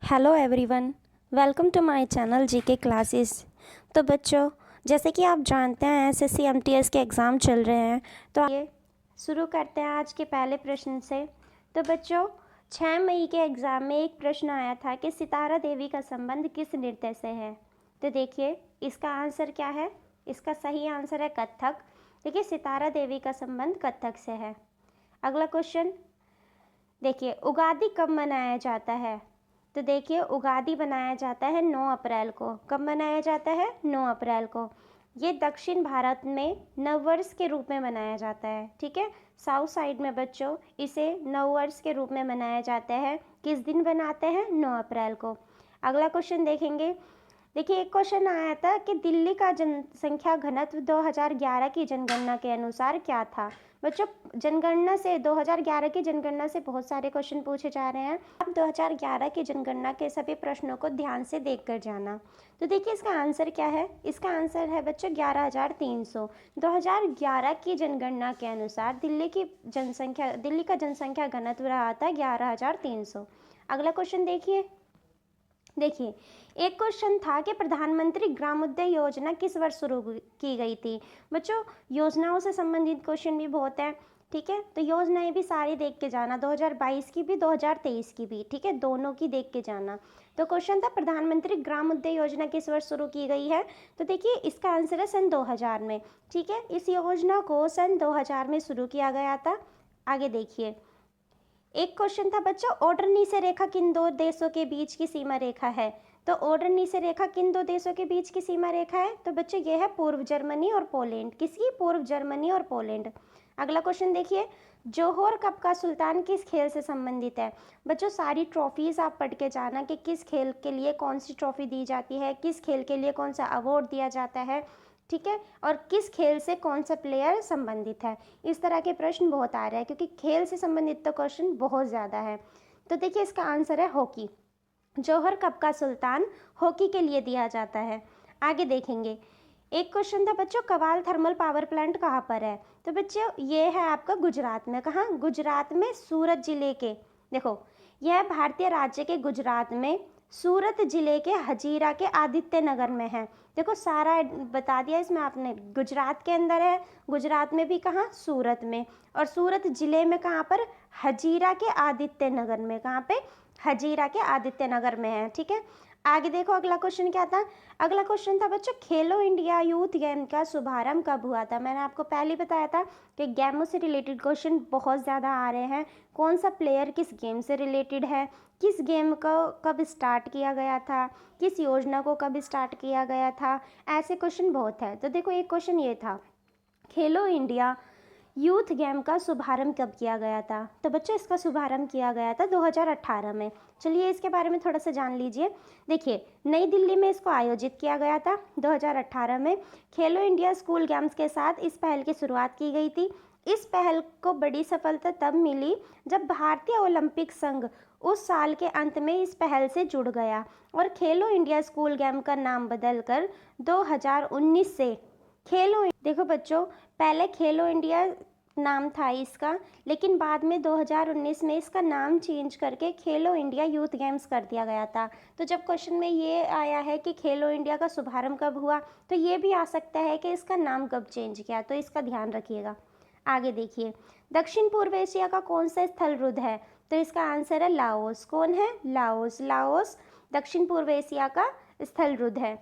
Hello everyone, welcome to my channel GK classes. तो बच्चों, जैसे कि आप जानते हैं एसएससी एमटीएस के एग्ज़ाम चल रहे हैं, तो आइए शुरू करते हैं आज के पहले प्रश्न से। तो बच्चों, 6 मई के एग्ज़ाम में एक प्रश्न आया था कि सितारा देवी का संबंध किस नृत्य से है। तो देखिए इसका आंसर क्या है। इसका सही आंसर है कथक। देखिए सितारा देवी का संबंध कथक से है। अगला क्वेश्चन देखिए, उगादि कब मनाया जाता है। तो देखिए उगादि मनाया जाता है 9 अप्रैल को। कब मनाया जाता है? 9 अप्रैल को। ये दक्षिण भारत में नववर्ष के रूप में मनाया जाता है। ठीक है, साउथ साइड में बच्चों इसे नववर्ष के रूप में मनाया जाता है। किस दिन बनाते हैं? 9 अप्रैल को। अगला क्वेश्चन देखेंगे। देखिए एक क्वेश्चन आया था कि दिल्ली का जनसंख्या घनत्व 2011 की जनगणना के अनुसार क्या था। बच्चों जनगणना से 2011 की जनगणना से बहुत सारे क्वेश्चन पूछे जा रहे हैं। अब 2011 की जनगणना के सभी प्रश्नों को ध्यान से देखकर जाना। तो देखिए इसका आंसर क्या है। इसका आंसर है बच्चों 11,300। 2011 की जनगणना के अनुसार दिल्ली का जनसंख्या घनत्व रहा था 11,300। अगला क्वेश्चन देखिए एक क्वेश्चन था कि प्रधानमंत्री ग्रामोदय योजना किस वर्ष शुरू की गई थी। बच्चों योजनाओं से संबंधित क्वेश्चन भी बहुत है। ठीक है, तो योजनाएं भी सारी देख के जाना, 2022 की भी 2023 की भी। ठीक है, दोनों की देख के जाना। तो क्वेश्चन था प्रधानमंत्री ग्रामोदय योजना किस वर्ष शुरू की गई है। तो देखिए इसका आंसर है सन 2000 में। ठीक है, इस योजना को सन 2000 में शुरू किया गया था। आगे देखिए एक क्वेश्चन था बच्चों, ओडरनीसे रेखा किन दो देशों के बीच की सीमा रेखा है। तो ओडरनीसे रेखा किन दो देशों के बीच की सीमा रेखा है। तो बच्चों ये है पूर्व जर्मनी और पोलैंड। किसकी? पूर्व जर्मनी और पोलैंड। अगला क्वेश्चन देखिए, जोहोर कप का सुल्तान किस खेल से संबंधित है। बच्चों सारी ट्रॉफीज आप पढ़ के जाना कि किस खेल के लिए कौन सी ट्रॉफी दी जाती है, किस खेल के लिए कौन सा अवार्ड दिया जाता है। ठीक है, और किस खेल से कौन सा प्लेयर संबंधित है। इस तरह के प्रश्न बहुत आ रहे हैं क्योंकि खेल से संबंधित तो क्वेश्चन बहुत ज़्यादा है। तो देखिए इसका आंसर है हॉकी। जौहर कप का सुल्तान हॉकी के लिए दिया जाता है। आगे देखेंगे एक क्वेश्चन था बच्चों, कवाल थर्मल पावर प्लांट कहाँ पर है। तो बच्चों ये है आपका गुजरात में। कहाँ? गुजरात में सूरत जिले के, देखो यह भारतीय राज्य के गुजरात में सूरत जिले के हजीरा के आदित्य नगर में है। देखो सारा बता दिया इसमें आपने, गुजरात के अंदर है, गुजरात में भी कहाँ? सूरत में। और सूरत जिले में कहाँ पर? हजीरा के आदित्य नगर में। कहाँ पे? हजीरा के आदित्य नगर में है। ठीक है, आगे देखो अगला क्वेश्चन क्या था। अगला क्वेश्चन था बच्चों, खेलो इंडिया यूथ गेम का शुभारंभ कब हुआ था। मैंने आपको पहले बताया था कि गेमों से रिलेटेड क्वेश्चन बहुत ज़्यादा आ रहे हैं। कौन सा प्लेयर किस गेम से रिलेटेड है, किस गेम को कब स्टार्ट किया गया था, किस योजना को कब स्टार्ट किया गया था, ऐसे क्वेश्चन बहुत है। तो देखो एक क्वेश्चन ये था, खेलो इंडिया यूथ गेम का शुभारंभ कब किया गया था। तो बच्चों इसका शुभारंभ किया गया था 2018 में। चलिए इसके बारे में थोड़ा सा जान लीजिए। देखिए नई दिल्ली में इसको आयोजित किया गया था 2018 में। खेलो इंडिया स्कूल गेम्स के साथ इस पहल की शुरुआत की गई थी। इस पहल को बड़ी सफलता तब मिली जब भारतीय ओलंपिक संघ उस साल के अंत में इस पहल से जुड़ गया और खेलो इंडिया स्कूल गेम का नाम बदलकर 2019 से देखो बच्चों पहले खेलो इंडिया नाम था इसका, लेकिन बाद में 2019 में इसका नाम चेंज करके खेलो इंडिया यूथ गेम्स कर दिया गया था। तो जब क्वेश्चन में ये आया है कि खेलो इंडिया का शुभारंभ कब हुआ, तो ये भी आ सकता है कि इसका नाम कब चेंज किया, तो इसका ध्यान रखिएगा। आगे देखिए, दक्षिण पूर्व एशिया का कौन सा स्थल रुद्ध है। तो इसका आंसर है लाओस। कौन है? लाओस। लाओस दक्षिण पूर्व एशिया का स्थल रुद्ध है।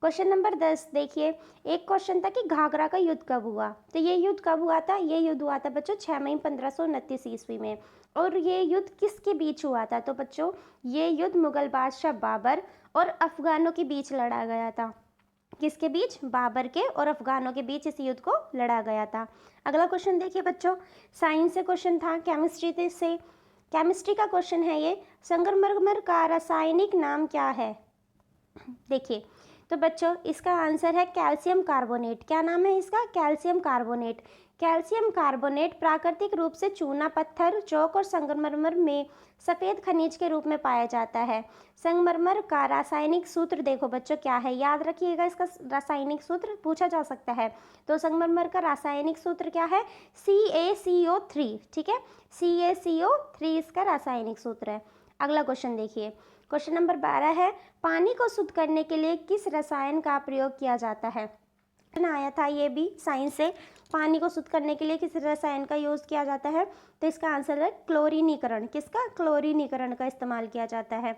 क्वेश्चन नंबर 10 देखिए, एक क्वेश्चन था कि घाघरा का युद्ध कब हुआ। तो ये युद्ध कब हुआ था? ये युद्ध हुआ था बच्चों 6 मई 1529 ईस्वी में। और ये युद्ध किसके बीच हुआ था। तो बच्चों ये युद्ध मुगल बादशाह बाबर और अफगानों के बीच लड़ा गया था। किसके बीच? बाबर के और अफगानों के बीच इस युद्ध को लड़ा गया था। अगला क्वेश्चन देखिए बच्चों, साइंस से क्वेश्चन था, केमिस्ट्री का क्वेश्चन है ये। संगमरमर का रासायनिक नाम क्या है। देखिए तो बच्चों इसका आंसर है कैल्शियम कार्बोनेट। क्या नाम है इसका? Calcium carbonate. कैल्शियम कार्बोनेट प्राकृतिक रूप से चूना पत्थर, चौक और संगमरमर में सफ़ेद खनिज के रूप में पाया जाता है। संगमरमर का रासायनिक सूत्र देखो बच्चों क्या है, याद रखिएगा इसका रासायनिक सूत्र पूछा जा सकता है। तो संगमरमर का रासायनिक सूत्र क्या है? CaCO3। ठीक है, CaCO3 इसका रासायनिक सूत्र है। अगला क्वेश्चन देखिए, क्वेश्चन नंबर 12 है, पानी को शुद्ध करने के लिए किस रसायन का प्रयोग किया जाता है? आया था ये भी साइंस से, पानी को शुद्ध करने के लिए किस रसायन का यूज़ किया जाता है? तो इसका आंसर है क्लोरीनीकरण। किसका? क्लोरीनीकरण का इस्तेमाल किया जाता है।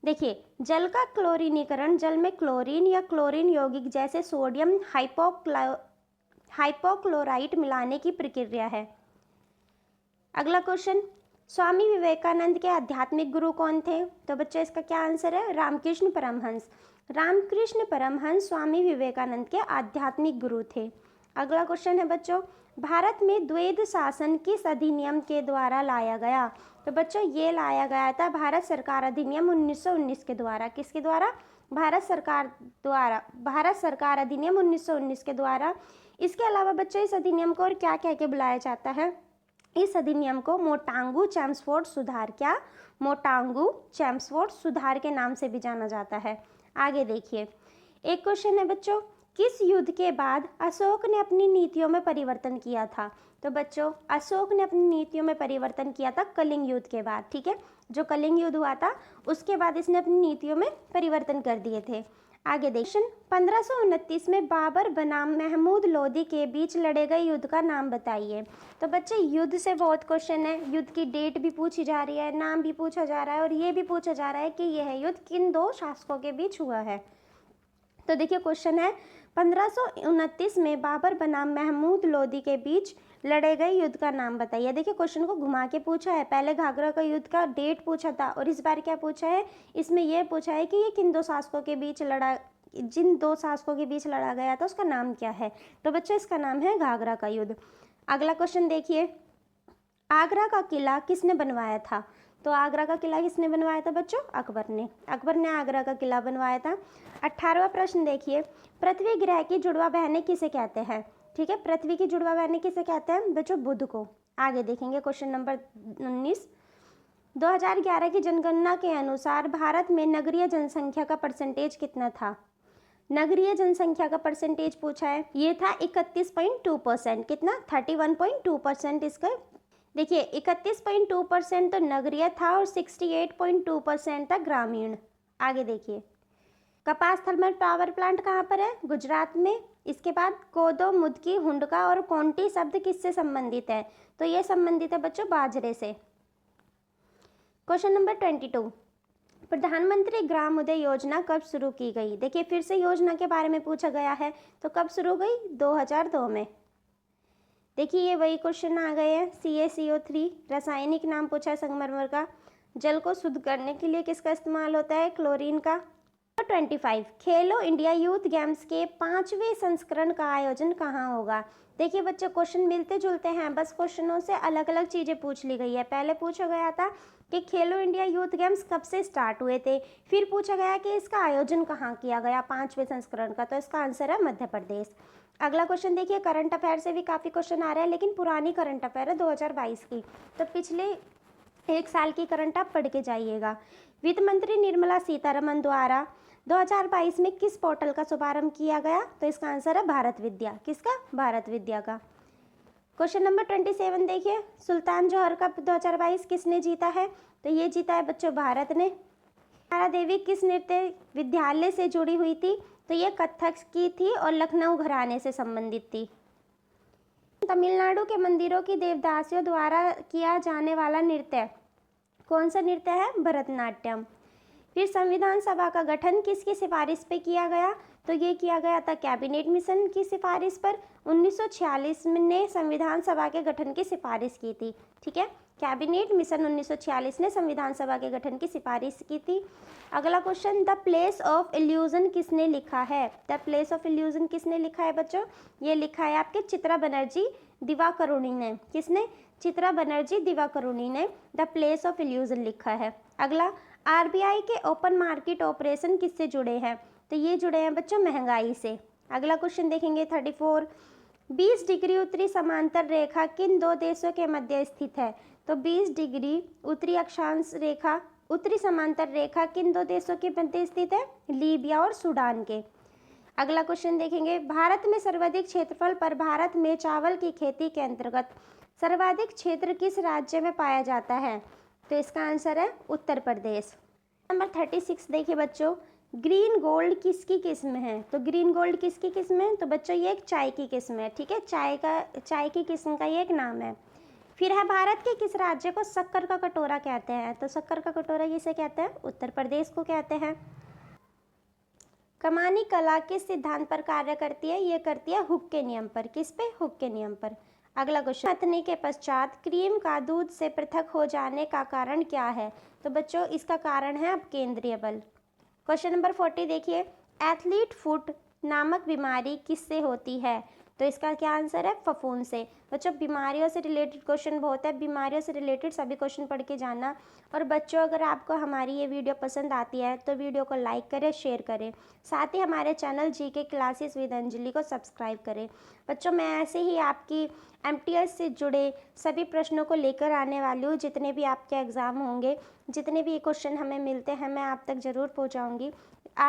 देखिए, जल का क्लोरीनीकरण जल में क्लोरीन या क्लोरीन यौगिक जैसे सोडियम हाइपोक्लोराइट मिलाने की प्रक्रिया है। अगला क्वेश्चन, स्वामी विवेकानंद के आध्यात्मिक गुरु कौन थे? तो बच्चों इसका क्या आंसर है? रामकृष्ण परमहंस। रामकृष्ण परमहंस स्वामी विवेकानंद के आध्यात्मिक गुरु थे। अगला क्वेश्चन है बच्चों, भारत में द्वैध शासन किस अधिनियम के द्वारा लाया गया? तो बच्चों ये लाया गया था भारत सरकार अधिनियम 1919 के द्वारा। किसके द्वारा? भारत सरकार अधिनियम 1919 के द्वारा। इसके अलावा बच्चों इस अधिनियम को और क्या कह के बुलाया जाता है? इस अधिनियम को मोटांगू चैम्सफोर्ड सुधार, क्या? मोटांगू चैम्सफोर्ड सुधार के नाम से भी जाना जाता है। आगे देखिए, एक क्वेश्चन है बच्चों, किस युद्ध के बाद अशोक ने अपनी नीतियों में परिवर्तन किया था? तो बच्चों अशोक ने अपनी नीतियों में परिवर्तन किया था कलिंग युद्ध के बाद। ठीक है, जो कलिंग युद्ध हुआ था उसके बाद इसने अपनी नीतियों में परिवर्तन कर दिए थे। आगे देखिए, 1529 में बाबर बनाम महमूद लोदी के बीच लड़े गए युद्ध का नाम बताइए। तो बच्चे युद्ध से बहुत क्वेश्चन है, युद्ध की डेट भी पूछी जा रही है, नाम भी पूछा जा रहा है और ये भी पूछा जा रहा है कि यह युद्ध किन दो शासकों के बीच हुआ है। तो देखिए क्वेश्चन है, 1529 में बाबर बनाम महमूद लोदी के बीच लड़े गए युद्ध का नाम बताइए। देखिए क्वेश्चन को घुमा के पूछा है, पहले घाघरा का युद्ध का डेट पूछा था और इस बार क्या पूछा है? इसमें यह पूछा है कि ये किन दो शासकों के बीच जिन दो शासकों के बीच लड़ा गया था उसका नाम क्या है? तो बच्चों इसका नाम है घाघरा का युद्ध। अगला क्वेश्चन देखिए, आगरा का किला किसने बनवाया था? तो आगरा का किला किसने बनवाया था बच्चों? अकबर ने। अकबर ने आगरा का किला बनवाया था। 18वां प्रश्न देखिए, पृथ्वी ग्रह की जुड़वा बहनें किसे कहते हैं? ठीक है, पृथ्वी की जुड़वा बहनें किसे कहते हैं बच्चों? बुध को। आगे देखेंगे क्वेश्चन नंबर 19, 2011 की जनगणना के अनुसार भारत में नगरीय जनसंख्या का परसेंटेज कितना था? नगरीय जनसंख्या का परसेंटेज पूछा है, ये था 31.2%। कितना? 31.2% इसका। देखिए 31.2% तो नगरीय था और 68.2% था ग्रामीण। आगे देखिए, कपास थर्मल पावर प्लांट कहाँ पर है? गुजरात में। इसके बाद कोदो, मुदकी, हुंडका और कोंटी शब्द किससे संबंधित है? तो ये संबंधित है बच्चों बाजरे से। क्वेश्चन नंबर 22, प्रधानमंत्री ग्राम उदय योजना कब शुरू की गई? देखिए फिर से योजना के बारे में पूछा गया है, तो कब शुरू गई? 2002 में। देखिए ये वही क्वेश्चन आ गए हैं। CaCO3 रासायनिक नाम पूछा है संगमरमर का। जल को शुद्ध करने के लिए किसका इस्तेमाल होता है? क्लोरीन का। 25, खेलो इंडिया यूथ गेम्स के 5वें संस्करण का आयोजन कहाँ होगा? देखिए बच्चों क्वेश्चन मिलते जुलते हैं, बस क्वेश्चनों से अलग अलग चीज़ें पूछ ली गई है। पहले पूछा गया था कि खेलो इंडिया यूथ गेम्स कब से स्टार्ट हुए थे, फिर पूछा गया कि इसका आयोजन कहाँ किया गया 5वें संस्करण का, तो इसका आंसर है मध्य प्रदेश। अगला क्वेश्चन देखिए, करंट अफेयर से भी काफ़ी क्वेश्चन आ रहे हैं, लेकिन पुरानी करंट अफेयर है 2022 की, तो पिछले एक साल की करंट आप पढ़ के जाइएगा। वित्त मंत्री निर्मला सीतारमन द्वारा 2022 में किस पोर्टल का शुभारंभ किया गया? तो इसका आंसर है भारत विद्या। किसका? भारत विद्या का। क्वेश्चन नंबर 27 देखिए, सुल्तान जौहर कप 2022 किसने जीता है? तो ये जीता है बच्चों भारत ने। तारा देवी किस नृत्य विद्यालय से जुड़ी हुई थी? तो ये कथक की थी और लखनऊ घराने से संबंधित थी। तमिलनाडु के मंदिरों की देवदासियों द्वारा किया जाने वाला नृत्य कौन सा नृत्य है? भरतनाट्यम। फिर संविधान सभा का गठन किसकी सिफारिश पे किया गया? तो ये किया गया था कैबिनेट मिशन की सिफारिश पर। 1946 ने संविधान सभा के गठन की सिफारिश की थी। ठीक है, कैबिनेट मिशन 1946 ने संविधान सभा के गठन की सिफारिश की थी। अगला question, the place of illusion किसने लिखा है? द प्लेस ऑफ इल्यूजन किसने लिखा है बच्चों? ये लिखा है आपके चित्रा बनर्जी दिवाकरुणी ने। किसने? चित्रा बनर्जी दिवाकरुणी ने द प्लेस ऑफ इल्यूजन लिखा है। अगला, RBI के ओपन मार्केट ऑपरेशन किससे जुड़े हैं? तो ये जुड़े हैं बच्चों महंगाई से। अगला क्वेश्चन देखेंगे 34, 20 डिग्री उत्तरी समांतर रेखा किन दो देशों के मध्य स्थित है? तो 20 डिग्री उत्तरी अक्षांश रेखा, उत्तरी समांतर रेखा किन दो देशों के मध्य स्थित है? लीबिया और सूडान के। अगला क्वेश्चन देखेंगे, भारत में सर्वाधिक क्षेत्रफल पर भारत में चावल की खेती के अंतर्गत सर्वाधिक क्षेत्र किस राज्य में पाया जाता है? तो इसका आंसर है उत्तर प्रदेश। नंबर 36 देखिए बच्चों, ग्रीन गोल्ड किसकी किस्म है? तो ग्रीन गोल्ड किसकी किस्म है? तो बच्चों ये एक चाय की किस्म है, ठीक है, चाय की किस्म का ये एक नाम है। फिर है, भारत के किस राज्य को शक्कर का कटोरा कहते हैं? तो शक्कर का कटोरा किसे कहते हैं? उत्तर प्रदेश को कहते हैं। कमानी कला किस सिद्धांत पर कार्य करती है? ये करती है हुक के नियम पर। किस पे? हुक के नियम पर। अगला क्वेश्चन, मथने के पश्चात क्रीम का दूध से पृथक हो जाने का कारण क्या है? तो बच्चों इसका कारण है अपकेंद्रीय बल। क्वेश्चन नंबर 40 देखिए, एथलीट फुट नामक बीमारी किससे होती है? तो इसका क्या आंसर है? फफूंद से। बच्चों बीमारियों से रिलेटेड क्वेश्चन बहुत है, बीमारियों से रिलेटेड सभी क्वेश्चन पढ़ के जाना। और बच्चों अगर आपको हमारी ये वीडियो पसंद आती है तो वीडियो को लाइक करें, शेयर करें, साथ ही हमारे channel GK classes with Anjali को सब्सक्राइब करें। बच्चों मैं ऐसे ही आपकी एमटीएस से जुड़े सभी प्रश्नों को लेकर आने वाली हूँ। जितने भी आपके एग्ज़ाम होंगे, जितने भी क्वेश्चन हमें मिलते हैं, मैं आप तक ज़रूर पहुँचाऊँगी। आप